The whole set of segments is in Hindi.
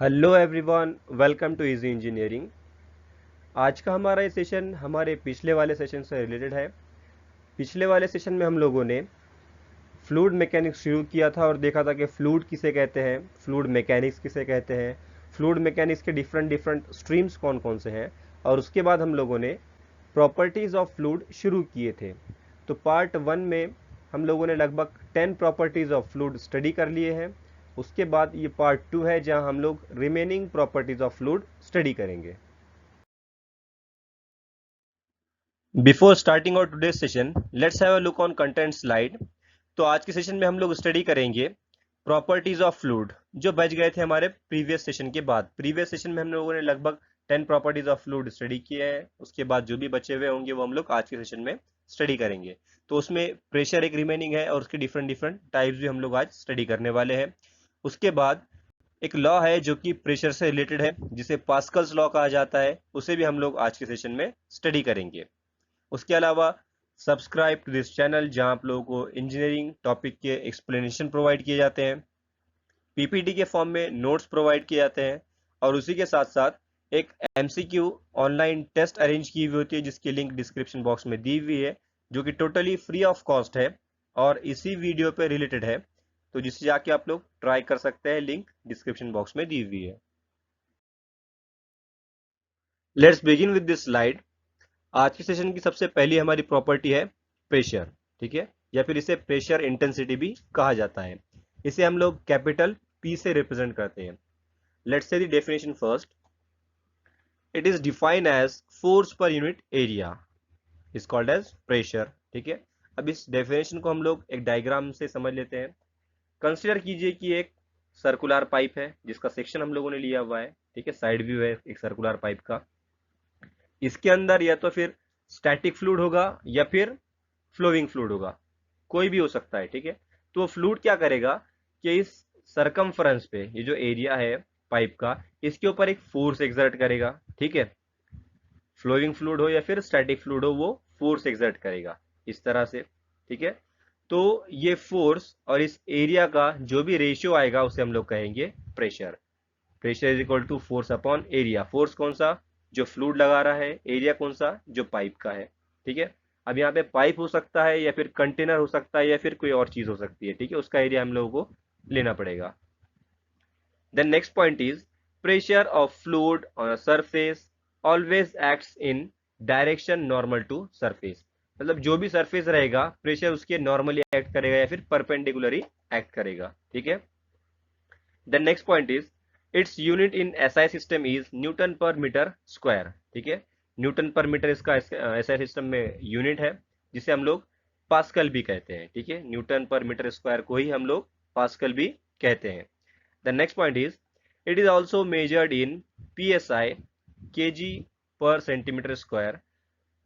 Hello everyone, welcome to easy engineering. आज का हमारा ये सेशन हमारे पिछले वाले सेशन से रिलेटेड है। पिछले वाले सेशन में हम लोगों ने फ्लूइड मैकेनिक्स शुरू किया था और देखा था कि फ्लूइड किसे कहते हैं, फ्लूइड मैकेनिक्स किसे कहते हैं, फ्लूइड मैकेनिक्स के डिफरेंट डिफरेंट स्ट्रीम्स कौन कौन से हैं। और उसके बाद हम लोगों ने प्रॉपर्टीज़ ऑफ फ्लूइड शुरू किए थे। तो पार्ट वन में हम लोगों ने लगभग 10 प्रॉपर्टीज़ ऑफ फ्लूइड स्टडी कर लिए हैं। उसके बाद ये पार्ट टू है जहां हम लोग remaining properties of fluid study करेंगे। Before starting our today session, let's have a look on content slide. तो आज के सेशन में हम लोग स्टडी करेंगे प्रॉपर्टीज ऑफ फ्लूइड जो बच गए थे हमारे प्रीवियस सेशन के बाद। प्रीवियस सेशन में हम लोगों ने लगभग 10 प्रॉपर्टीज ऑफ फ्लूइड स्टडी किए हैं। उसके बाद जो भी बचे हुए होंगे वो हम लोग आज के सेशन में स्टडी करेंगे। तो उसमें प्रेशर एक रिमेनिंग है और उसके डिफरेंट डिफरेंट टाइप्स भी हम लोग आज स्टडी करने वाले हैं। उसके बाद एक लॉ है जो कि प्रेशर से रिलेटेड है, जिसे पास्कल्स लॉ कहा जाता है, उसे भी हम लोग आज के सेशन में स्टडी करेंगे। उसके अलावा सब्सक्राइब टू दिस चैनल जहां आप लोगों को इंजीनियरिंग टॉपिक के एक्सप्लेनेशन प्रोवाइड किए जाते हैं, पीपीटी के फॉर्म में नोट्स प्रोवाइड किए जाते हैं, और उसी के साथ साथ एक एमसीक्यू ऑनलाइन टेस्ट अरेंज की हुई होती है जिसकी लिंक डिस्क्रिप्शन बॉक्स में दी हुई है, जो कि टोटली फ्री ऑफ कॉस्ट है और इसी वीडियो पे रिलेटेड है। तो जिसे जाके आप लोग ट्राई कर सकते हैं, लिंक डिस्क्रिप्शन बॉक्स में दी हुई है। Let's begin with this slide. आज के सेशन की सबसे पहली हमारी प्रॉपर्टी है प्रेशर, ठीक है, या फिर इसे प्रेशर इंटेंसिटी भी कहा जाता है। इसे हम लोग कैपिटल पी से रिप्रेजेंट करते हैं। Let's see the definition first. It is defined as force per unit area is called as pressure, ठीक है। अब इस डेफिनेशन को हम लोग एक डायग्राम से समझ लेते हैं। कंसिडर कीजिए कि एक सर्कुलर पाइप है जिसका सेक्शन हम लोगों ने लिया हुआ है, ठीक है, साइड व्यू है एक सर्कुलर पाइप का। इसके अंदर या तो फिर स्टैटिक फ्लूइड होगा या फिर फ्लोइंग फ्लूइड होगा, कोई भी हो सकता है, ठीक है। तो फ्लूइड क्या करेगा कि इस सरकमफ्रेंस पे, ये जो एरिया है पाइप का, इसके ऊपर एक फोर्स एक्सर्ट करेगा, ठीक है। फ्लोइंग फ्लूइड हो या फिर स्टैटिक फ्लूइड हो, वो फोर्स एक्सर्ट करेगा इस तरह से, ठीक है। तो ये फोर्स और इस एरिया का जो भी रेशियो आएगा उसे हम लोग कहेंगे pressure. Pressure is equal to force upon area. Force कौन सा, जो फ्लूइड लगा रहा है, एरिया कौन सा, जो पाइप का है, ठीक है। अब यहाँ पे पाइप हो सकता है या फिर कंटेनर हो सकता है या फिर कोई और चीज हो सकती है, ठीक है, उसका एरिया हम लोगों को लेना पड़ेगा। Then next point is pressure of fluid on a surface always acts in direction normal to surface. मतलब जो भी सरफेस रहेगा प्रेशर उसके नॉर्मली एक्ट करेगा या फिर परपेंडिकुलरली एक्ट करेगा, ठीक है। Then next point is its unit in SI system is newton per metre square, ठीक है। न्यूटन पर मीटर इसका एसआई सिस्टम में यूनिट है, जिसे हम लोग पास्कल भी कहते हैं, ठीक है। न्यूटन पर मीटर स्क्वायर को ही हम लोग पास्कल भी कहते हैं। The next point is it is also measured in PSI KG per centimetre square.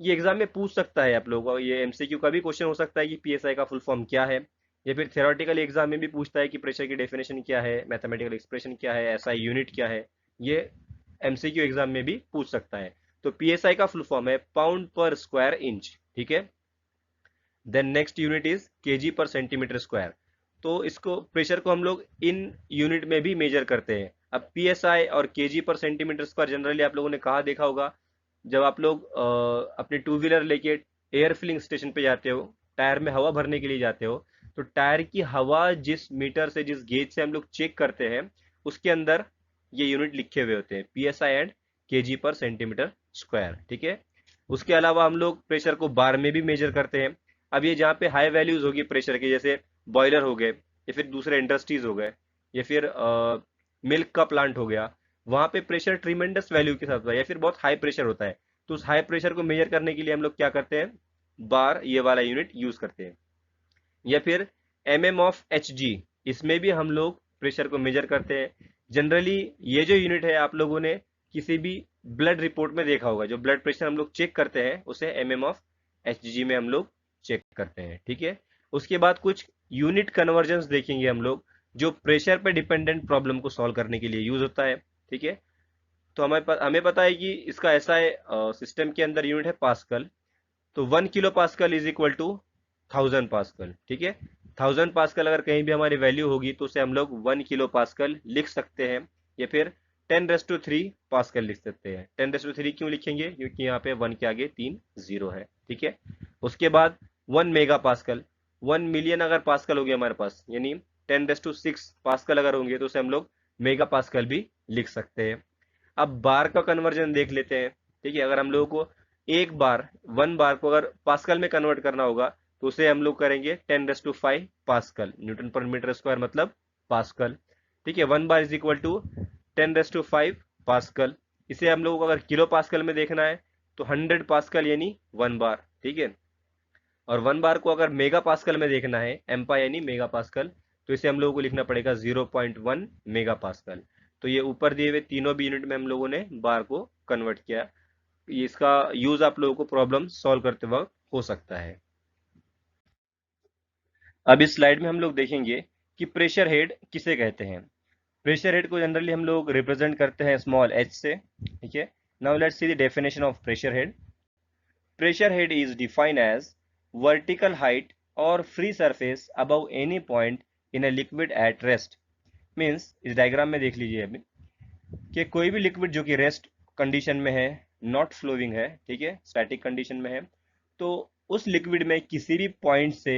ये एग्जाम में पूछ सकता है आप लोगों को, ये एमसीक्यू का भी क्वेश्चन हो सकता है कि पीएसआई का फुल फॉर्म क्या है, या फिर थ्योरेटिकल एग्जाम में भी पूछता है कि प्रेशर की डेफिनेशन क्या है, मैथमेटिकल एक्सप्रेशन क्या है, एसआई यूनिट क्या है। ये एमसीक्यू एग्जाम में भी पूछ सकता है। तो पीएसआई का फुल फॉर्म है पाउंड पर स्क्वायर इंच, ठीक है। Then next unit is KG per centimetre square. तो इसको प्रेशर को हम लोग इन यूनिट में भी मेजर करते हैं। अब पीएसआई और KG per centimetre square generally आप लोगों ने कहा देखा होगा, जब आप लोग अपने टू व्हीलर लेके एयर फिलिंग स्टेशन पे जाते हो, टायर में हवा भरने के लिए जाते हो, तो टायर की हवा जिस मीटर से, जिस गेज से हम लोग चेक करते हैं, उसके अंदर ये यूनिट लिखे हुए होते हैं, PSI and KG per centimetre square, ठीक है। उसके अलावा हम लोग प्रेशर को बार में भी मेजर करते हैं। अब ये जहाँ पे हाई वैल्यूज होगी प्रेशर की, जैसे बॉयलर हो गए या फिर दूसरे इंडस्ट्रीज हो गए या फिर मिल्क का प्लांट हो गया, वहां पे प्रेशर ट्रीमेंडस वैल्यू के साथ होता है या फिर बहुत हाई प्रेशर होता है। तो उस हाई प्रेशर को मेजर करने के लिए हम लोग क्या करते हैं, बार, ये वाला यूनिट यूज करते हैं। या फिर एम ऑफ एच जी, इसमें भी हम लोग प्रेशर को मेजर करते हैं। जनरली ये जो यूनिट है आप लोगों ने किसी भी ब्लड रिपोर्ट में देखा होगा, जो ब्लड प्रेशर हम लोग चेक करते हैं उसे एम ऑफ एच जी में हम लोग चेक करते हैं, ठीक है। उसके बाद कुछ यूनिट कन्वर्जन देखेंगे हम लोग, जो प्रेशर पे डिपेंडेंट प्रॉब्लम को सॉल्व करने के लिए यूज होता है, ठीक है। तो हमें पता है कि इसका ऐसा है, सिस्टम के अंदर यूनिट है पास्कल। तो 1 kilo pascal is equal to 1000 pascal, ठीक है। 1000 पास्कल अगर कहीं भी हमारी वैल्यू होगी तो उसे हम लोग 1 किलो पास्कल लिख सकते हैं, या फिर 10⁻³ पास्कल लिख सकते हैं। 10⁻³ क्यों लिखेंगे? क्योंकि यहाँ पे 1 के आगे 3 0 है, ठीक है। उसके बाद 1 मेगा पास्कल, 1 मिलियन अगर पास्कल हो गया हमारे पास, यानी 10⁻6 पास्कल अगर होंगे तो उसे हम लोग मेगा पास्कल भी लिख सकते हैं। अब बार का कन्वर्जन देख लेते हैं, ठीक है। अगर हम लोगों को एक बार 1 बार को अगर पास्कल में कन्वर्ट करना होगा तो उसे हम लोग करेंगे 10⁻5 pascal, newton per metre square मतलब पास्कल, ठीक है। 1 bar is equal to 10⁻5 pascal. इसे हम लोगों को अगर किलो पास्कल में देखना है तो 100 पास्कल यानी 1 बार, ठीक है। और 1 बार को अगर मेगा पास्कल में देखना है, एम्पा यानी मेगा पास्कल, तो इसे हम लोगों को लिखना पड़ेगा 0.1 मेगा पास्कल। तो ये ऊपर दिए हुए तीनों भी यूनिट में हम लोगों ने बार को कन्वर्ट किया। इसका यूज आप लोगों को प्रॉब्लम सॉल्व करते वक्त हो सकता है। अब इस स्लाइड में हम लोग देखेंगे कि प्रेशर हेड किसे कहते हैं। प्रेशर हेड को जनरली हम लोग रिप्रेजेंट करते हैं स्मॉल एच से, ठीक है। Now let's see the definition of pressure head. Pressure head is defined as vertical height or free surface above any point in a liquid at rest। Means इस डायग्राम में देख लीजिए अभी कि कोई भी लिक्विड जो कि रेस्ट कंडीशन में है, नॉट फ्लोइंग है, ठीक है, स्टैटिक कंडीशन में है, तो उस लिक्विड में किसी भी पॉइंट से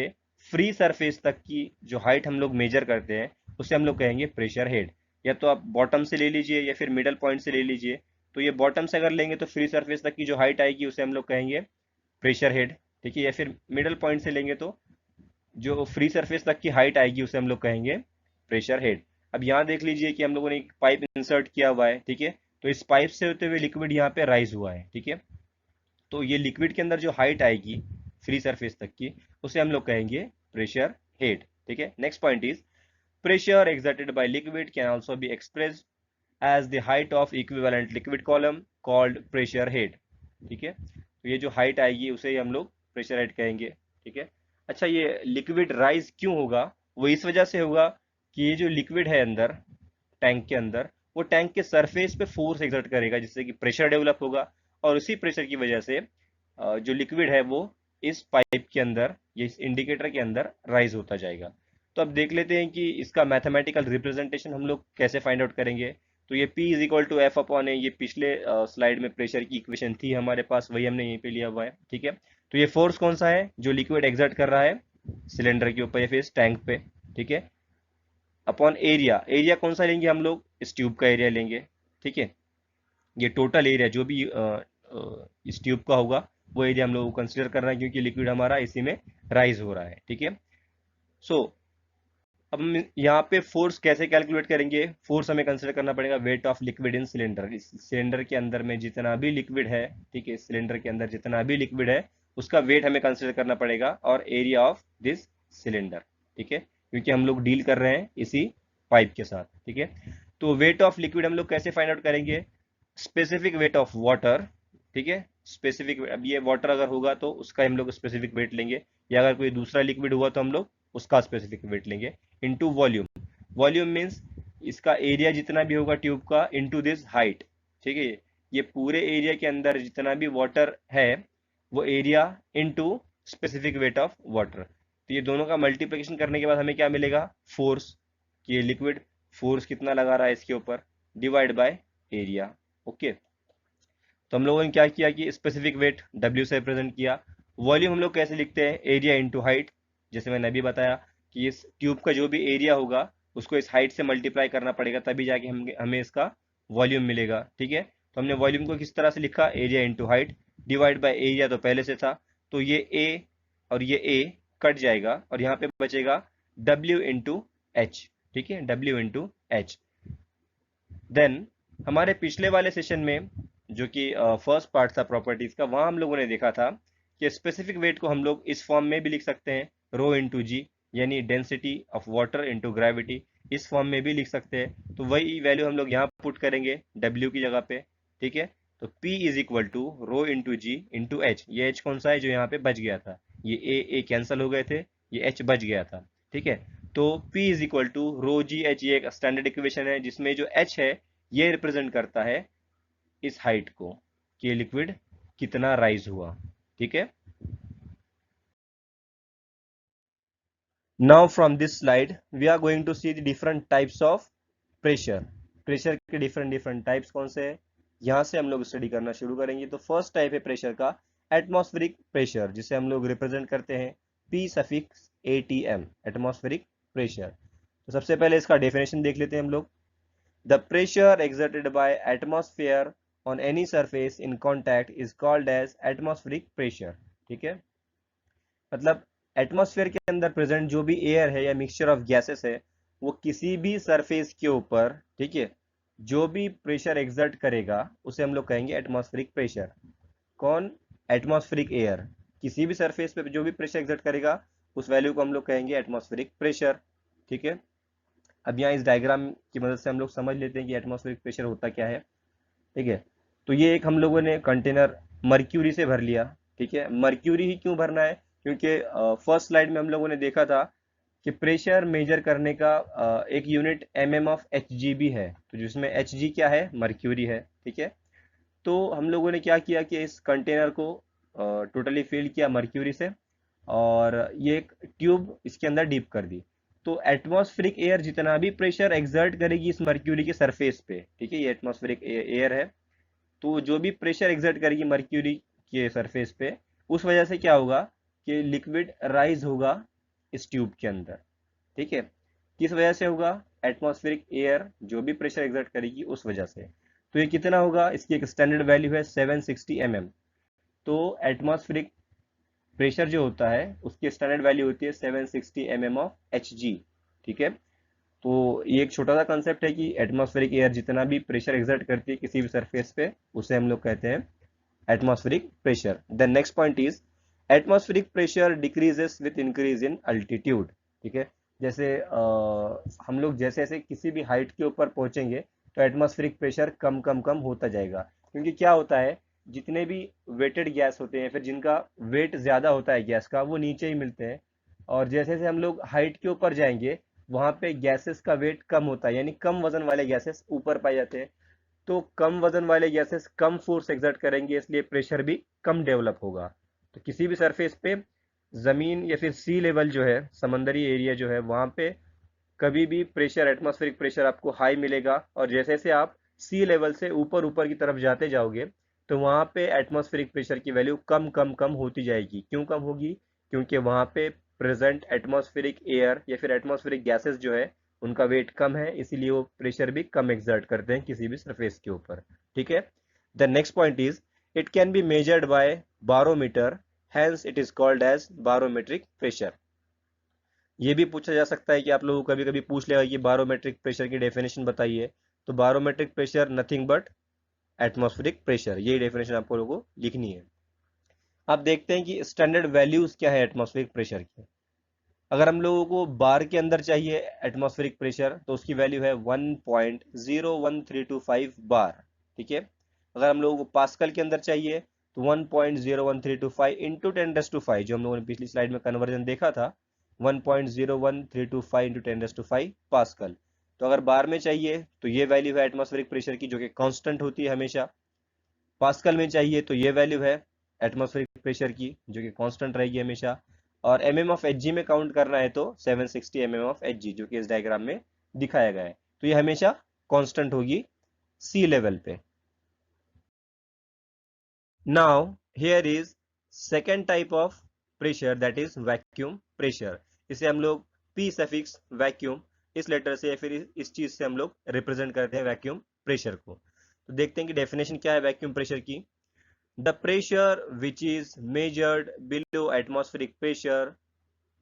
फ्री सरफेस तक की जो हाइट हम लोग मेजर करते हैं उसे हम लोग कहेंगे प्रेशर हेड। या तो आप बॉटम से ले लीजिए या फिर मिडल पॉइंट से ले लीजिए। तो ये बॉटम से अगर लेंगे तो फ्री सरफेस तक की जो हाइट आएगी उसे हम लोग कहेंगे प्रेशर हेड, ठीक है। या फिर मिडल पॉइंट से लेंगे तो जो फ्री सरफेस तक की हाइट आएगी उसे हम लोग कहेंगे प्रेशर हेड। अब यहाँ देख लीजिए कि हम लोगों ने एक पाइप इंसर्ट किया हुआ है, ठीक है। तो इस पाइप से होते हुए लिक्विड यहाँ पे राइज हुआ है, ठीक है। तो ये लिक्विड के अंदर जो हाइट आएगी फ्री सरफेस तक की उसे हम लोग कहेंगे प्रेशर हेड, ठीक है। Next point is pressure exerted by liquid can also be expressed as the height of equivalent liquid column called pressure head, ठीक है। तो ये जो हाइट आएगी उसे हम लोग प्रेशर हेड कहेंगे, ठीक है। अच्छा, ये लिक्विड राइज क्यों होगा? वो इस वजह से होगा कि ये जो लिक्विड है अंदर टैंक के अंदर, वो टैंक के सरफेस पे फोर्स एक्सर्ट करेगा जिससे कि प्रेशर डेवलप होगा, और उसी प्रेशर की वजह से जो लिक्विड है वो इस पाइप के अंदर, ये इस इंडिकेटर के अंदर राइज होता जाएगा। तो अब देख लेते हैं कि इसका मैथमेटिकल रिप्रेजेंटेशन हम लोग कैसे फाइंड आउट करेंगे। तो ये P is equal to F upon A, ये पिछले स्लाइड में प्रेशर की इक्वेशन थी हमारे पास, वही हमने यहीं पे लिया हुआ है, ठीक है। तो ये फोर्स कौन सा है जो लिक्विड एक्सर्ट कर रहा है सिलेंडर के ऊपर या फिर इस टैंक पे, ठीक है, अपॉन एरिया। एरिया कौन सा लेंगे हम लोग? इस ट्यूब का एरिया लेंगे, ठीक है। ये टोटल एरिया जो भी इस ट्यूब का होगा वो एरिया हम लोग को कंसिडर करना है क्योंकि लिक्विड हमारा इसी में राइज हो रहा है, ठीक है। सो अब हम यहाँ पे फोर्स कैसे कैलकुलेट करेंगे? फोर्स हमें कंसिडर करना पड़ेगा weight of liquid in cylinder. इस सिलेंडर के अंदर में जितना भी लिक्विड है, ठीक है, सिलेंडर के अंदर जितना भी लिक्विड है उसका वेट हमें कंसिडर करना पड़ेगा, और एरिया ऑफ दिस सिलेंडर, ठीक है, क्योंकि हम लोग डील कर रहे हैं इसी पाइप के साथ, ठीक है। तो वेट ऑफ लिक्विड हम लोग कैसे फाइंड आउट करेंगे? स्पेसिफिक वेट ऑफ वाटर, ठीक है। स्पेसिफिक, अब ये वाटर अगर होगा तो उसका हम लोग स्पेसिफिक वेट लेंगे, या अगर कोई दूसरा लिक्विड हुआ तो हम लोग उसका स्पेसिफिक वेट लेंगे, इनटू वॉल्यूम। वॉल्यूम मीन्स इसका एरिया जितना भी होगा ट्यूब का इनटू दिस हाइट, ठीक है। ये पूरे एरिया के अंदर जितना भी वाटर है वो area into specific weight of water. तो ये दोनों का मल्टीप्लिकेशन करने के बाद हमें क्या मिलेगा? फोर्स, कि ये लिक्विड फोर्स कितना लगा रहा है इसके ऊपर, डिवाइड बाय एरिया, ओके। तो हम लोगों ने क्या किया कि स्पेसिफिक वेट W से रिप्रेजेंट किया। वॉल्यूम हम लोग कैसे लिखते हैं? एरिया इंटू हाइट, जैसे मैंने अभी बताया कि इस ट्यूब का जो भी एरिया होगा उसको इस हाइट से मल्टीप्लाई करना पड़ेगा, तभी जाके हमें इसका वॉल्यूम मिलेगा, ठीक है। तो हमने वॉल्यूम को किस तरह से लिखा? Area into height divide by area, तो पहले से था, तो ये A और ये A कट जाएगा और यहाँ पे बचेगा W इंटू एच, ठीक है, W इंटू एच। देन हमारे पिछले वाले सेशन में जो कि फर्स्ट पार्ट था प्रॉपर्टीज का, वहां हम लोगों ने देखा था कि स्पेसिफिक वेट को हम लोग इस फॉर्म में भी लिख सकते हैं, रो इंटू जी, यानी density of water into gravity, इस फॉर्म में भी लिख सकते हैं। तो वही वैल्यू हम लोग यहाँ पुट करेंगे W की जगह पे, ठीक है। तो P is equal to rho into G into H. ये एच कौन सा है जो यहाँ पे बच गया था? ये ए कैंसिल हो गए थे, ये एच बच गया था, ठीक है। तो P is equal to rho G H, ये एक स्टैंडर्ड इक्वेशन है जिसमें जो एच है ये रिप्रेजेंट करता है इस हाइट को, कि लिक्विड कितना राइज हुआ, ठीक है। Now from this slide we are going to see the different types of pressure. Pressure के डिफरेंट डिफरेंट टाइप्स कौन से हैं, यहाँ से हम लोग स्टडी करना शुरू करेंगे। तो फर्स्ट टाइप है प्रेशर का एटमॉस्फेरिक प्रेशर, जिसे हम लोग रिप्रेजेंट करते हैं P suffix ATM, atmospheric pressure. तो सबसे पहले इसका डेफिनेशन देख लेते हैं हम लोग। The pressure exerted by atmosphere on any surface in contact is called as atmospheric pressure। ठीक है, मतलब एटमॉस्फेयर के अंदर प्रेजेंट जो भी एयर है या मिक्सचर ऑफ गैसेस है, वो किसी भी सरफेस के ऊपर, ठीक है, जो भी प्रेशर एक्सर्ट करेगा उसे हम लोग कहेंगे एटमॉस्फेरिक प्रेशर। कौन? एटमॉस्फेरिक एयर किसी भी सरफेस पे जो भी प्रेशर एक्सर्ट करेगा उस वैल्यू को हम लोग कहेंगे एटमॉस्फेरिक प्रेशर। ठीक है, अब यहाँ इस डायग्राम की मदद से हम लोग समझ लेते हैं कि एटमॉस्फेरिक प्रेशर होता क्या है। ठीक है, तो ये एक हम लोगों ने कंटेनर मर्क्यूरी से भर लिया। ठीक है, मर्क्यूरी ही क्यों भरना है? क्योंकि फर्स्ट स्लाइड में हम लोगों ने देखा था कि प्रेशर मेजर करने का एक यूनिट mm/Hg भी है, तो जिसमें Hg क्या है? मर्क्यूरी है। ठीक है, तो हम लोगों ने क्या किया कि इस कंटेनर को टोटली फिल किया मर्क्यूरी से, और ये एक ट्यूब इसके अंदर डीप कर दी। तो एटमॉस्फेरिक एयर जितना भी प्रेशर एक्सर्ट करेगी इस मर्क्यूरी के सरफेस पे, ठीक है, ये एटमॉस्फेरिक एयर है, तो जो भी प्रेशर एक्सर्ट करेगी मर्क्यूरी के सरफेस पे, उस वजह से क्या होगा कि लिक्विड राइज होगा इस ट्यूब के अंदर। ठीक है, किस वजह से होगा? एटमॉस्फेरिक एयर जो भी प्रेशर एक्सर्ट करेगी उस वजह से। तो ये कितना होगा? इसकी एक स्टैंडर्ड वैल्यू है 760 mm। तो एटमॉस्फेरिक प्रेशर जो होता है उसकी स्टैंडर्ड वैल्यू होती है 760 mm/Hg। ठीक है, तो ये एक छोटा सा कंसेप्ट है कि एटमॉस्फेरिक एयर जितना भी प्रेशर एक्सर्ट करती है किसी भी सरफेस पे, उसे हम लोग कहते हैं atmospheric pressure. The next point is atmospheric pressure decreases with increase in altitude. ठीक है, जैसे हम लोग जैसे जैसे किसी भी हाइट के ऊपर पहुंचेंगे तो एटमॉस्फेरिक प्रेशर कम कम कम होता जाएगा, क्योंकि क्या होता है, जितने भी वेटेड गैस होते हैं, फिर जिनका वेट ज्यादा होता है गैस का, वो नीचे ही मिलते हैं। और जैसे जैसे हम लोग हाइट के ऊपर जाएंगे वहां पे गैसेस का वेट कम होता है, यानी कम वजन वाले गैसेस ऊपर पाए जाते हैं। तो कम वजन वाले गैसेस कम फोर्स एक्सर्ट करेंगे, इसलिए प्रेशर भी कम डेवलप होगा। तो किसी भी सरफेस पे, जमीन या फिर सी लेवल जो है, समंदरी एरिया जो है, वहां पे कभी भी प्रेशर, एटमॉस्फेरिक प्रेशर आपको हाई मिलेगा। और जैसे जैसे आप सी लेवल से ऊपर ऊपर की तरफ जाते जाओगे तो वहां पे एटमॉस्फेरिक प्रेशर की वैल्यू कम कम कम होती जाएगी। क्यों कम होगी? क्योंकि वहां पे प्रेजेंट एटमॉस्फेरिक एयर या फिर एटमॉस्फेरिक गैसेस जो है उनका वेट कम है, इसीलिए वो प्रेशर भी कम एक्सर्ट करते हैं किसी भी सरफेस के ऊपर। ठीक है, the next point is it can be measured by barometer, hence it is called as barometric pressure. ये भी पूछा जा सकता है कि आप लोगों को कभी कभी पूछ लेगा कि बारोमेट्रिक प्रेशर की डेफिनेशन बताइए। तो barometric pressure nothing but atmospheric pressure, ये डेफिनेशन आपको लोगों को लिखनी है। आप देखते हैं कि स्टैंडर्ड वैल्यूज क्या है एटमॉस्फेरिक प्रेशर की। अगर हम लोगों को बार के अंदर चाहिए एटमॉस्फेरिक प्रेशर, तो उसकी वैल्यू है 1.01325 बार। ठीक है, अगर हम लोगों को पास्कल के अंदर चाहिए तो 1.01325 इंटू 10⁵, जो हम लोगों ने पिछली स्लाइड में कन्वर्जन देखा था, 1.01325 इंटू 10⁵ पास्कल। तो अगर बार में चाहिए तो ये वैल्यू है एटमॉस्फेरिक प्रेशर की, जो कि कांस्टेंट होती है हमेशा। पास्कल में चाहिए तो ये वैल्यू है एटमॉस्फेरिक प्रेशर की, जो कि कांस्टेंट रहेगी हमेशा। और mm/Hg में काउंट करना है तो 760 mm/Hg, जो कि इस डायग्राम में दिखाया गया है। तो ये हमेशा कांस्टेंट होगी सी लेवल पे। Now here is second type of pressure, that is vacuum pressure. इसे हम लोग P सफिक्स वैक्यूम इस लेटर से या फिर इस चीज से हम लोग रिप्रेजेंट करते हैं वैक्यूम प्रेशर को। तो देखते हैं कि डेफिनेशन क्या है वैक्यूम प्रेशर की। The pressure which is measured below atmospheric pressure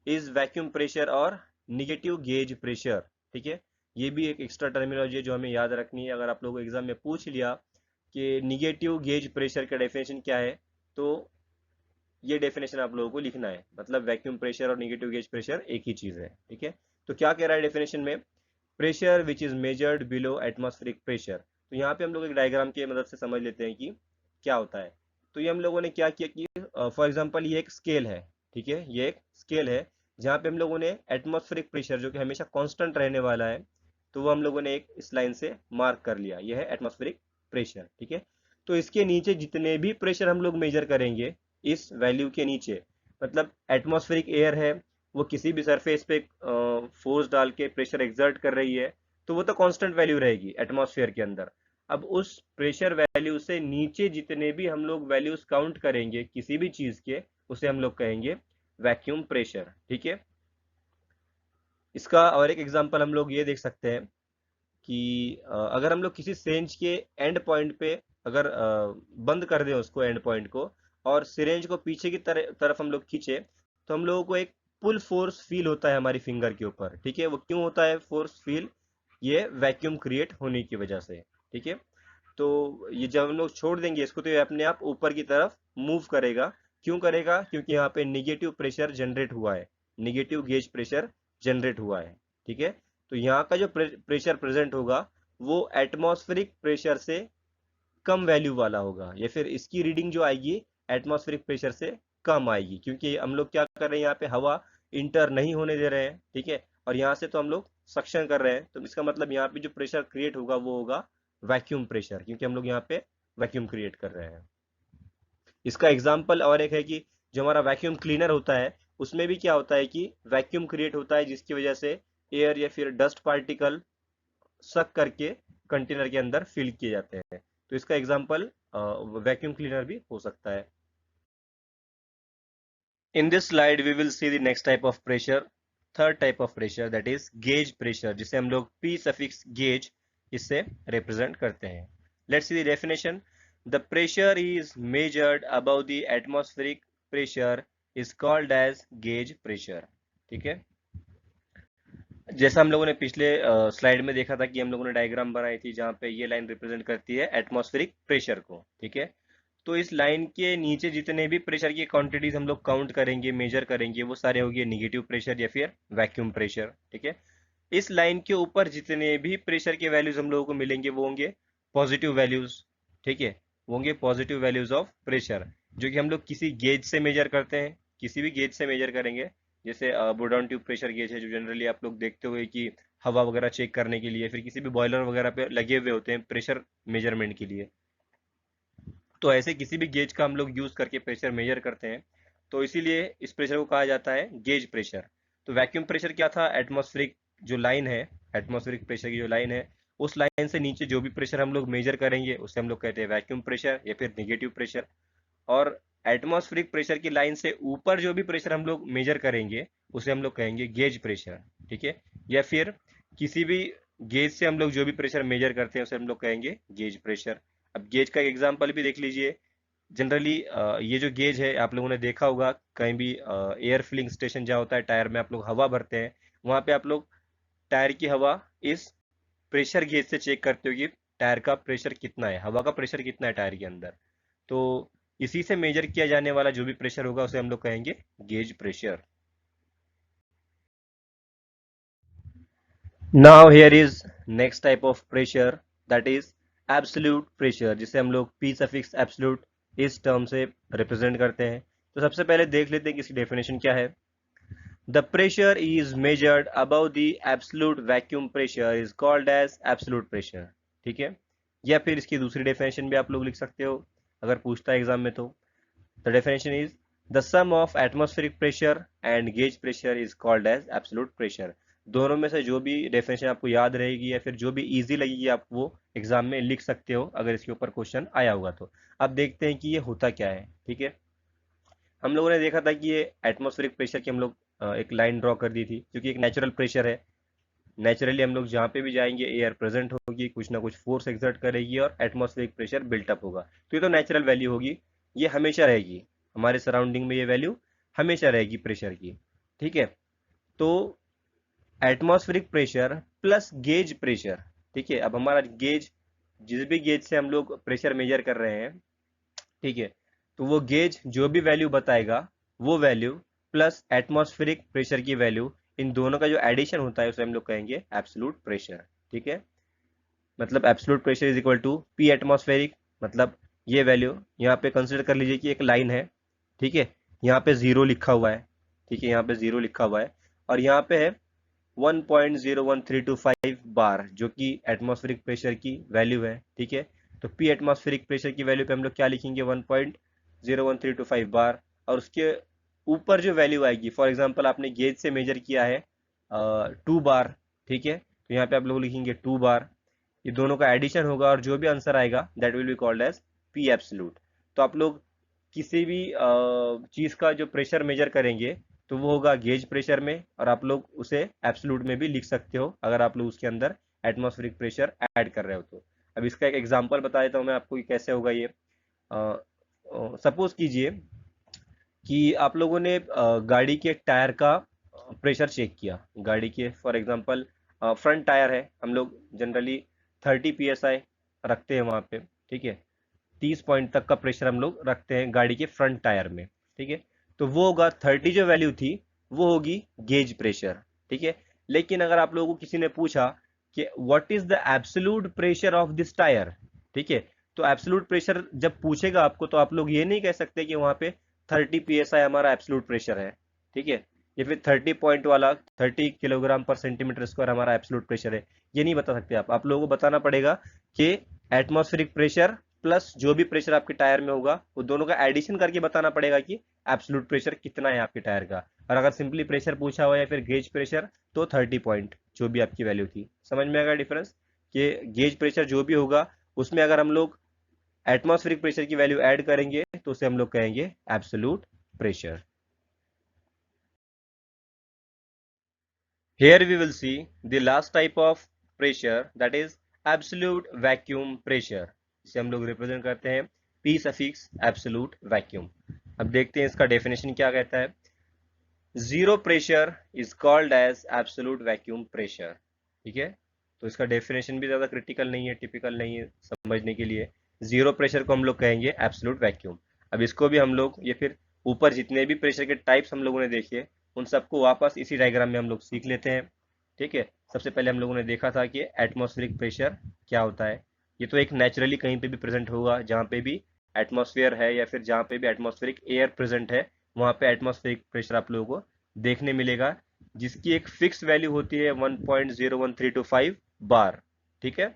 is vacuum pressure और negative gauge pressure। ठीक है, ये भी एक एक्स्ट्रा टर्मिनोलॉजी है जो हमें याद रखनी है। अगर आप लोगों को एग्जाम में पूछ लिया कि निगेटिव गेज प्रेशर का डेफिनेशन क्या है, तो ये डेफिनेशन आप लोगों को लिखना है। मतलब वैक्यूम प्रेशर और निगेटिव गेज प्रेशर एक ही चीज है। ठीक है, तो क्या कह रहा है डेफिनेशन में? Pressure which is measured below atmospheric pressure. तो यहाँ पे हम लोग एक डायग्राम की मदद से समझ लेते हैं कि क्या होता है। तो ये हम लोगों ने क्या किया कि फॉर एग्जांपल ये एक स्केल है। ठीक है, ये एक स्केल है जहाँ पे हम लोगों ने एटमॉस्फेरिक प्रेशर जो कि हमेशा कांस्टेंट रहने वाला है, तो वो हम लोगों ने एक इस लाइन से मार्क कर लिया, ये है एटमॉस्फेरिक प्रेशर। ठीक है, तो इसके नीचे जितने भी प्रेशर हम लोग मेजर करेंगे इस वैल्यू के नीचे, मतलब एटमॉस्फेरिक एयर है, वो किसी भी सरफेस पे फोर्स डाल के प्रेशर एक्सर्ट कर रही है, तो वो तो कांस्टेंट वैल्यू रहेगी एटमॉस्फेयर के अंदर। अब उस प्रेशर वैल्यू से नीचे जितने भी हम लोग वैल्यूज काउंट करेंगे किसी भी चीज के, उसे हम लोग कहेंगे वैक्यूम प्रेशर। ठीक है, इसका और एक एग्जांपल हम लोग ये देख सकते हैं कि अगर हम लोग किसी सिरेंज के एंड पॉइंट पे अगर बंद कर दें उसको एंड पॉइंट को, और सिरेंज को पीछे की तरफ हम लोग खींचे, तो हम लोगों को एक पुल फोर्स फील होता है हमारी फिंगर के ऊपर। ठीक है, वो क्यों होता है फोर्स फील? ये वैक्यूम क्रिएट होने की वजह से। ठीक है, तो ये जब हम लोग छोड़ देंगे इसको तो ये अपने आप ऊपर की तरफ मूव करेगा। क्यों करेगा? क्योंकि यहाँ पे निगेटिव प्रेशर जनरेट हुआ है, निगेटिव गेज प्रेशर जनरेट हुआ है। ठीक है, तो यहाँ का जो प्रेशर प्रेजेंट होगा वो एटमॉस्फेरिक प्रेशर से कम वैल्यू वाला होगा, या फिर इसकी रीडिंग जो आएगी एटमॉस्फेरिक प्रेशर से कम आएगी, क्योंकि हम लोग क्या कर रहे हैं, यहाँ पे हवा इंटर नहीं होने दे रहे हैं। ठीक है, और यहाँ से तो हम लोग सक्शन कर रहे हैं, तो इसका मतलब यहाँ पे जो प्रेशर क्रिएट होगा वो होगा वैक्यूम प्रेशर, क्योंकि हम लोग यहाँ पे वैक्यूम क्रिएट कर रहे हैं। इसका एग्जाम्पल और एक है कि जो हमारा वैक्यूम क्लीनर होता है उसमें भी क्या होता है कि वैक्यूम क्रिएट होता है, जिसकी वजह से एयर या फिर डस्ट पार्टिकल सक करके कंटेनर के अंदर फिल किए जाते हैं। तो इसका एग्जाम्पल वैक्यूम क्लीनर भी हो सकता है। In this slide we will see the next type of pressure, third type of pressure, that is gauge pressure, जिसे हम लोग P suffix gauge इससे represent करते हैं। Let's see the definition. The pressure is measured above the atmospheric pressure is called as gauge pressure। ठीक है, जैसा हम लोगों ने पिछले स्लाइड में देखा था कि हम लोगों ने डायग्राम बनाई थी जहाँ पे ये लाइन रिप्रेजेंट करती है एटमॉस्फेरिक प्रेशर को। ठीक है, तो इस लाइन के नीचे जितने भी प्रेशर की क्वांटिटीज हम लोग काउंट करेंगे, मेजर करेंगे, वो सारे होंगे निगेटिव प्रेशर या फिर वैक्यूम प्रेशर। ठीक है, इस लाइन के ऊपर जितने भी प्रेशर के वैल्यूज हम लोगों को मिलेंगे वो होंगे पॉजिटिव वैल्यूज। ठीक है, वो होंगे पॉजिटिव वैल्यूज ऑफ प्रेशर, जो कि हम लोग किसी गेज से मेजर करते हैं, किसी भी गेज से मेजर करेंगे। जैसे बोरडॉन ट्यूब प्रेशर गेज है, जो जनरली आप लोग देखते हुए कि हवा वगैरह चेक करने के लिए, फिर किसी भी बॉयलर वगैरह पे लगे हुए होते हैं प्रेशर मेजरमेंट के लिए। तो ऐसे किसी भी गेज का हम लोग यूज करके प्रेशर मेजर करते हैं, तो इसीलिए इस प्रेशर को कहा जाता है गेज प्रेशर। तो वैक्यूम प्रेशर क्या था? एटमॉस्फेरिक जो लाइन है, एटमॉस्फेरिक प्रेशर की जो लाइन है, उस लाइन से नीचे जो भी प्रेशर हम लोग मेजर करेंगे उसे हम लोग कहते हैं वैक्यूम प्रेशर या फिर निगेटिव प्रेशर। और एटमॉस्फेरिक प्रेशर की लाइन से ऊपर जो भी प्रेशर हम लोग मेजर करेंगे उसे हम लोग कहेंगे गेज प्रेशर। ठीक है, या फिर किसी भी गेज से हम लोग जो भी प्रेशर मेजर करते हैं उसे हम लोग कहेंगे गेज प्रेशर। अब गेज का एग्जांपल भी देख लीजिए। जनरली ये जो गेज है आप लोगों ने देखा होगा कहीं भी एयर फिलिंग स्टेशन जहाँ होता है, टायर में आप लोग हवा भरते हैं, वहां पे आप लोग टायर की हवा इस प्रेशर गेज से चेक करते हो कि टायर का प्रेशर कितना है, हवा का प्रेशर कितना है टायर के अंदर। तो इसी से मेजर किया जाने वाला जो भी प्रेशर होगा उसे हम लोग कहेंगे gauge pressure. Now here is next type of pressure, that is absolute pressure, जिसे हम लोग पी सफिक्स एब्सोल्यूट इस टर्म से रिप्रेजेंट करते हैं। तो सबसे पहले देख लेते हैं कि इसकी डेफिनेशन क्या है। The pressure is measured above the absolute vacuum pressure is called as absolute pressure. ठीक है, या फिर इसकी दूसरी डेफिनेशन भी आप लोग लिख सकते हो अगर पूछता है एग्जाम में तो। The definition is the sum of atmospheric pressure and gauge pressure is called as absolute pressure. दोनों में से जो भी डेफिनेशन आपको याद रहेगी या फिर जो भी इजी लगेगी आप वो एग्जाम में लिख सकते हो अगर इसके ऊपर क्वेश्चन आया होगा तो। अब देखते हैं कि ये होता क्या है। ठीक है, हम लोगों ने देखा था कि ये एटमॉस्फेरिक प्रेशर की हम लोग एक लाइन ड्रॉ कर दी थी, क्योंकि एक नेचुरल प्रेशर है। नेचुरली हम लोग जहाँ पे भी जाएंगे एयर प्रेजेंट होगी, कुछ ना कुछ फोर्स एक्सर्ट करेगी और एटमॉस्फेरिक प्रेशर बिल्टअप होगा। तो ये तो नेचुरल वैल्यू होगी, ये हमेशा रहेगी, हमारे सराउंडिंग में ये वैल्यू हमेशा रहेगी प्रेशर की। ठीक है, तो atmospheric pressure plus gauge pressure. ठीक है, अब हमारा गेज, जिस भी गेज से हम लोग प्रेशर मेजर कर रहे हैं, ठीक है, तो वो गेज जो भी वैल्यू बताएगा वो वैल्यू प्लस एटमॉस्फेरिक प्रेशर की वैल्यू, इन दोनों का जो एडिशन होता है उसे हम लोग कहेंगे एब्सोल्यूट प्रेशर। ठीक है, मतलब absolute pressure is equal to P atmospheric, मतलब ये वैल्यू यहाँ पे कंसिडर कर लीजिए कि एक लाइन है। ठीक है, यहाँ पे जीरो लिखा हुआ है। ठीक है, यहाँ पे जीरो लिखा हुआ है और यहाँ पे है 1.01325 बार, जो कि एटमॉस्फेरिक प्रेशर की वैल्यू है। ठीक है, तो पी एटमॉस्फेरिक प्रेशर की वैल्यू पे हम लोग क्या लिखेंगे 1.01325 बार, और उसके ऊपर जो वैल्यू आएगी, फॉर एग्जांपल आपने गेज से मेजर किया है 2 बार। ठीक है, तो यहाँ पे आप लोग लिखेंगे 2 बार, ये दोनों का एडिशन होगा और जो भी आंसर आएगा that will be called as P absolute. तो आप लोग किसी भी चीज का जो प्रेशर मेजर करेंगे तो वो होगा गेज प्रेशर में, और आप लोग उसे एब्सोल्यूट में भी लिख सकते हो अगर आप लोग उसके अंदर एटमॉस्फेरिक प्रेशर ऐड कर रहे हो तो। अब इसका एक एग्जांपल बता देता हूँ मैं आपको कि कैसे होगा ये। सपोज कीजिए कि आप लोगों ने गाड़ी के टायर का प्रेशर चेक किया। गाड़ी के फॉर एग्जांपल फ्रंट टायर है, हम लोग जनरली 30 psi रखते हैं वहाँ पे, ठीक है। 30 पॉइंट तक का प्रेशर हम लोग रखते हैं गाड़ी के फ्रंट टायर में, ठीक है। तो वो होगा 30, जो वैल्यू थी वो होगी गेज प्रेशर, ठीक है। लेकिन अगर आप लोगों को किसी ने पूछा कि what is the absolute pressure of this tyre, ठीक है, तो एब्सोल्यूट प्रेशर जब पूछेगा आपको तो आप लोग ये नहीं कह सकते कि वहां पे 30 psi हमारा एब्सोल्यूट प्रेशर है, ठीक है, या फिर 30 पॉइंट वाला 30 किलोग्राम पर सेंटीमीटर स्क्वायर हमारा एब्सोल्यूट प्रेशर है। ये नहीं बता सकते आप लोगों को बताना पड़ेगा कि एटमॉस्फेरिक प्रेशर प्लस जो भी प्रेशर आपके टायर में होगा वो दोनों का एडिशन करके बताना पड़ेगा कि एब्सोल्यूट प्रेशर कितना है आपके टायर का। और अगर सिंपली प्रेशर पूछा हुआ या फिर गेज प्रेशर तो 30 पॉइंट जो भी आपकी वैल्यू थी। समझ में आएगा डिफरेंस कि गेज प्रेशर जो भी होगा उसमें अगर हम लोग एटमॉस्फेरिक प्रेशर की वैल्यू ऐड करेंगे तो उसे हम लोग कहेंगे absolute pressure. Here we will see the last type of pressure, that is absolute vacuum pressure, इसे हम लोग रिप्रेजेंट करते हैं P सफिक्स absolute vacuum। अब देखते हैं इसका डेफिनेशन क्या कहता है। Zero pressure is called as absolute vacuum pressure, ठीक है। तो इसका डेफिनेशन भी ज्यादा क्रिटिकल नहीं है, टिपिकल नहीं है समझने के लिए। जीरो प्रेशर को हम लोग कहेंगे एब्सोल्यूट वैक्यूम। अब इसको भी हम लोग ये फिर ऊपर जितने भी प्रेशर के टाइप्स हम लोगों ने देखे उन सबको वापस इसी डायग्राम में हम लोग सीख लेते हैं, ठीक है। सबसे पहले हम लोगों ने देखा था कि एटमॉस्फेरिक प्रेशर क्या होता है। ये तो एक नेचुरली कहीं पे भी प्रेजेंट होगा, जहाँ पे भी एटमॉस्फेयर है या फिर जहाँ पे भी एटमॉस्फेरिक एयर प्रेजेंट है वहाँ पे एटमॉस्फेरिक प्रेशर आप लोगों को देखने मिलेगा, जिसकी एक फिक्स वैल्यू होती है 1.01325 बार, ठीक है।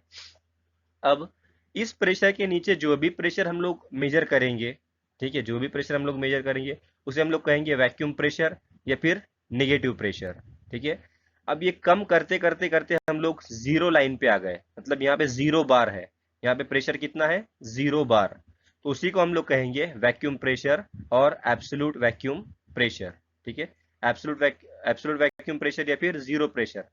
अब इस प्रेशर के नीचे जो भी प्रेशर हम लोग मेजर करेंगे, ठीक है, जो भी प्रेशर हम लोग मेजर करेंगे उसे हम लोग कहेंगे वैक्यूम प्रेशर या फिर नेगेटिव प्रेशर, ठीक है। अब ये कम करते करते करते हम लोग जीरो लाइन पे आ गए, मतलब यहाँ पे 0 बार है, यहाँ पे प्रेशर कितना है 0 बार। तो उसी को हम लोग कहेंगे वैक्यूम प्रेशर और एब्सोल्यूट वैक्यूम प्रेशर, ठीक है। एब्सोल्यूट वैक्यूम प्रेशर या फिर जीरो प्रेशर,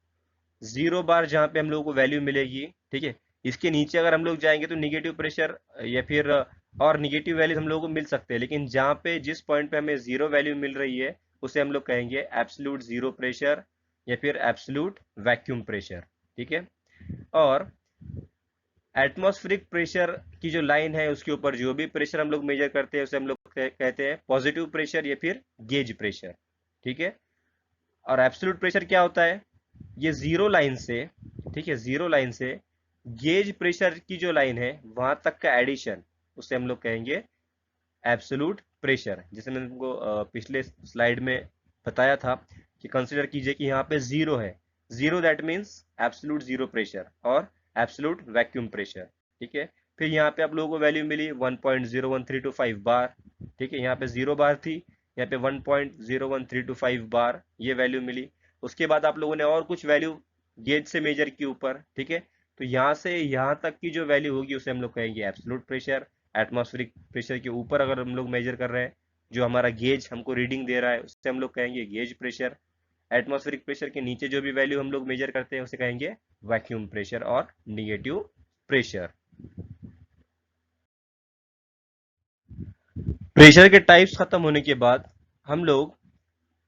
0 बार जहाँ पे हम लोगों को वैल्यू मिलेगी, ठीक है। इसके नीचे अगर हम लोग जाएंगे तो निगेटिव प्रेशर या फिर और निगेटिव वैल्यूज हम लोगों को मिल सकते हैं, लेकिन जहाँ पे जिस पॉइंट पे हमें जीरो वैल्यू मिल रही है उसे हम लोग कहेंगे एब्सोल्यूट जीरो प्रेशर या फिर एब्सोल्यूट वैक्यूम प्रेशर, ठीक है। और एटमॉस्फेरिक प्रेशर की जो लाइन है उसके ऊपर जो भी प्रेशर हम लोग मेजर करते हैं उसे हम लोग कहते हैं पॉजिटिव प्रेशर या फिर गेज प्रेशर, ठीक है। और एब्सोल्यूट प्रेशर क्या होता है, ये जीरो लाइन से, ठीक है, जीरो लाइन से गेज प्रेशर की जो लाइन है वहां तक का एडिशन उसे हम लोग कहेंगे एब्सोल्यूट प्रेशर। जैसे मैंने तुमको पिछले स्लाइड में बताया था कि कंसीडर कीजिए कि यहाँ पे जीरो है, zero that means absolute zero pressure और एब्सोल्यूट वैक्यूम प्रेशर, ठीक है। फिर यहाँ पे आप लोगों को वैल्यू मिली 1.01325 बार, ठीक है, यहाँ पे 0 बार थी, यहाँ पे 1.01325 बार ये वैल्यू मिली। उसके बाद आप लोगों ने और कुछ वैल्यू गेज से मेजर की ऊपर, ठीक है। तो यहाँ से यहाँ तक की जो वैल्यू होगी उसे हम लोग कहेंगे एब्सोल्यूट प्रेशर। एटमॉस्फेरिक प्रेशर के ऊपर अगर हम लोग मेजर कर रहे हैं, जो हमारा गेज हमको रीडिंग दे रहा है उससे हम लोग कहेंगे गेज प्रेशर। एटमॉस्फेरिक प्रेशर के नीचे जो भी वैल्यू हम लोग मेजर करते हैं उसे कहेंगे वैक्यूम प्रेशर और निगेटिव प्रेशर। प्रेशर के टाइप्स खत्म होने के बाद हम लोग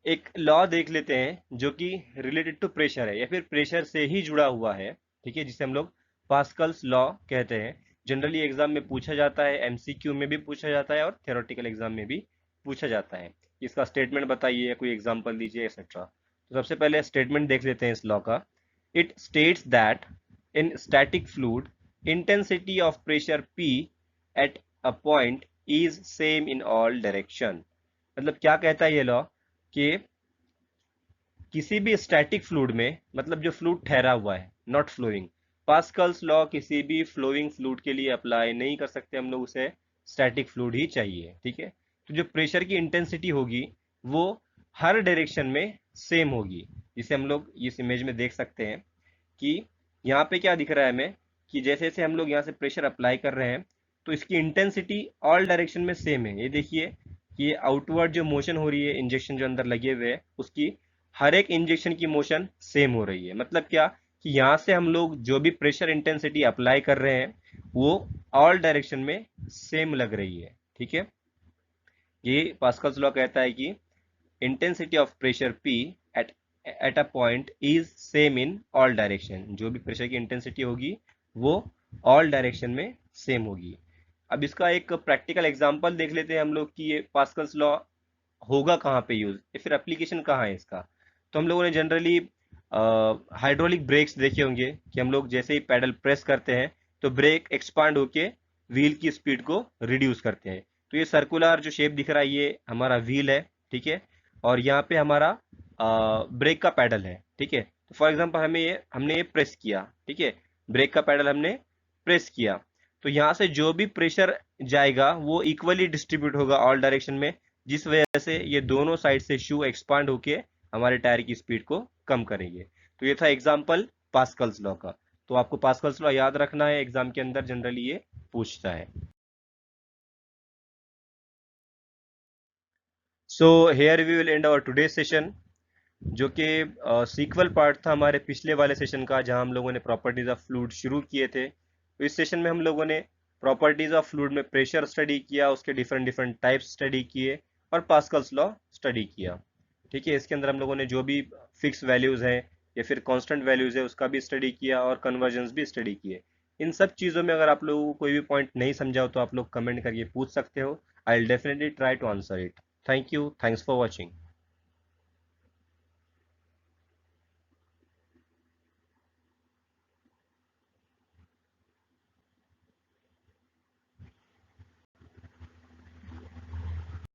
एक लॉ देख लेते हैं जो कि रिलेटेड टू प्रेशर है या फिर प्रेशर से ही जुड़ा हुआ है, ठीक है, जिसे हम लोग पास्कल्स लॉ कहते हैं। जनरली एग्जाम में पूछा जाता है, एमसीक्यू में भी पूछा जाता है और थ्योरेटिकल एग्जाम में भी पूछा जाता है। इसका स्टेटमेंट बताइए या कोई एग्जांपल दीजिए एक्सेट्रा। तो सबसे पहले स्टेटमेंट देख लेते हैं इस लॉ का। It states that in static fluid intensity of pressure P eight a point is same in all direction. मतलब क्या कहता है ये लॉ कि किसी भी स्टैटिक फ्लूइड में, मतलब जो फ्लूइड ठहरा हुआ है नॉट फ्लोइंग, पास्कल्स लॉ किसी भी फ्लोइंग फ्लूइड के लिए अप्लाई नहीं कर सकते, हम लोग उसे स्टैटिक फ्लूइड ही चाहिए, ठीक है। तो जो प्रेशर की इंटेंसिटी होगी वो हर डायरेक्शन में सेम होगी, जिसे हम लोग इस इमेज में देख सकते हैं कि यहाँ पे क्या दिख रहा है हमें कि जैसे जैसे हम लोग यहाँ से प्रेशर अप्लाई कर रहे हैं तो इसकी इंटेंसिटी ऑल डायरेक्शन में सेम है। ये देखिए कि ये आउटवर्ड जो मोशन हो रही है, इंजेक्शन जो अंदर लगे हुए हैं उसकी हर एक इंजेक्शन की मोशन सेम हो रही है। मतलब क्या कि यहाँ से हम लोग जो भी प्रेशर इंटेंसिटी अप्लाई कर रहे हैं वो ऑल डायरेक्शन में सेम लग रही है। ठीक है, ये पास्कल्स लॉ कहता है कि intensity of pressure P at at a point is same in all direction. जो भी प्रेशर की इंटेंसिटी होगी वो ऑल डायरेक्शन में सेम होगी। अब इसका एक प्रैक्टिकल एग्जांपल देख लेते हैं हम लोग कि ये पास्कल्स लॉ होगा कहाँ पे यूज या फिर एप्लीकेशन कहाँ है इसका। तो हम लोगों ने जनरली हाइड्रोलिक ब्रेक्स देखे होंगे कि हम लोग जैसे ही पैडल प्रेस करते हैं तो ब्रेक एक्सपांड होके व्हील की स्पीड को रिड्यूस करते हैं। तो ये सर्कुलर जो शेप दिख रहा है ये हमारा व्हील है। ठीक है, और यहाँ पे हमारा ब्रेक का पैडल है। ठीक है, तो फॉर एग्जांपल हमने ये प्रेस किया। ठीक है, ब्रेक का पैडल हमने प्रेस किया तो यहाँ से जो भी प्रेशर जाएगा वो इक्वली डिस्ट्रीब्यूट होगा ऑल डायरेक्शन में, जिस वजह से ये दोनों साइड से शू एक्सपांड होके हमारे टायर की स्पीड को कम करेंगे। तो ये था एग्जांपल पास्कल्स लॉ का। तो आपको पास्कल्स लॉ याद रखना है, एग्जाम के अंदर जनरली ये पूछता है। So here we will end our today session, जो कि सीक्वल पार्ट था हमारे पिछले वाले सेशन का जहां हम लोगों ने प्रॉपर्टीज ऑफ फ्लूइड शुरू किए थे। तो इस सेशन में हम लोगों ने प्रॉपर्टीज ऑफ फ्लूइड में प्रेशर स्टडी किया, उसके डिफरेंट डिफरेंट टाइप्स स्टडी किए और पास्कल्स लॉ स्टडी किया। ठीक है, इसके अंदर हम लोगों ने जो भी फिक्स वैल्यूज हैं या फिर कांस्टेंट वैल्यूज है उसका भी स्टडी किया और कन्वर्जन्स भी स्टडी किए। इन सब चीज़ों में अगर आप लोगों को कोई भी पॉइंट नहीं समझा हो तो आप लोग कमेंट करके पूछ सकते हो। I will definitely try to answer it. Thank you, thanks for watching.